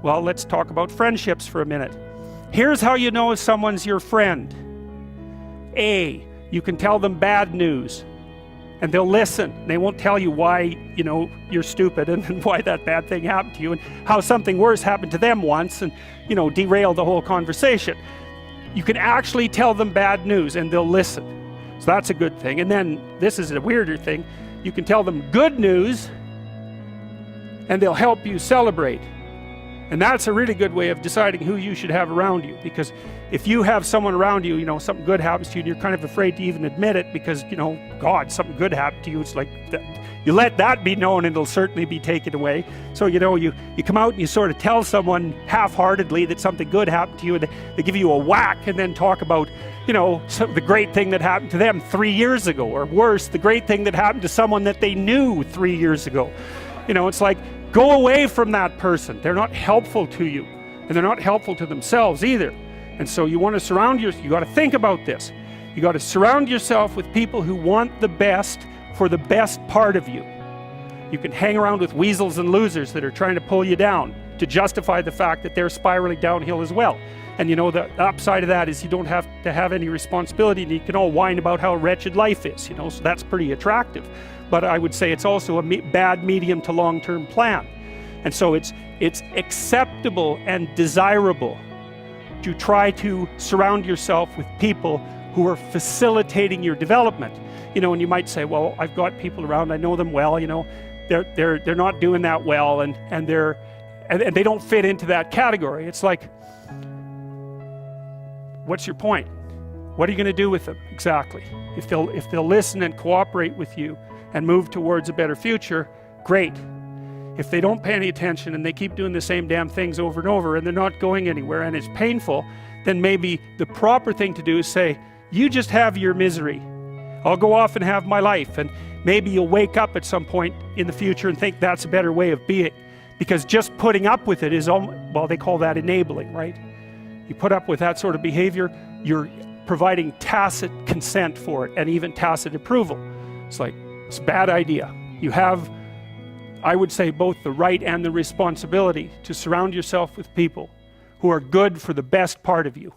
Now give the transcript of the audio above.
Well, let's talk about friendships for a minute. Here's how you know if someone's your friend. A, you can tell them bad news, and they'll listen. They won't tell you why, you're stupid and why that bad thing happened to you and how something worse happened to them once and, derail the whole conversation. You can actually tell them bad news and they'll listen. So that's a good thing. And then, this is a weirder thing, you can tell them good news and they'll help you celebrate. And that's a really good way of deciding who you should have around you, because if you have someone around you, something good happens to you and you're kind of afraid to even admit it because, God, something good happened to you, it's like, you let that be known and it'll certainly be taken away. So, you come out and you sort of tell someone half-heartedly that something good happened to you and they give you a whack and then talk about, the great thing that happened to them 3 years ago, or worse, the great thing that happened to someone that they knew 3 years ago. It's like, go away from that person. They're not helpful to you, and they're not helpful to themselves either. And so you want to surround yourself, you got to think about this. You got to surround yourself with people who want the best for the best part of you. You can hang around with weasels and losers that are trying to pull you down to justify the fact that they're spiraling downhill as well. And the upside of that is you don't have to have any responsibility, and you can all whine about how wretched life is, so that's pretty attractive. But I would say it's also a bad medium to long-term plan. And so it's acceptable and desirable to try to surround yourself with people who are facilitating your development. And you might say, well, I've got people around, I know them well, they're not doing that well, and they don't fit into that category. It's like, what's your point? What are you going to do with them exactly? If they'll listen and cooperate with you and move towards a better future, great. If they don't pay any attention and they keep doing the same damn things over and over and they're not going anywhere and it's painful, then maybe the proper thing to do is say, you just have your misery. I'll go off and have my life. And maybe you'll wake up at some point in the future and think that's a better way of being. Because just putting up with it is, well, they call that enabling, right? You put up with that sort of behavior, you're providing tacit consent for it and even tacit approval. It's like, it's a bad idea. You have, I would say, both the right and the responsibility to surround yourself with people who are good for the best part of you.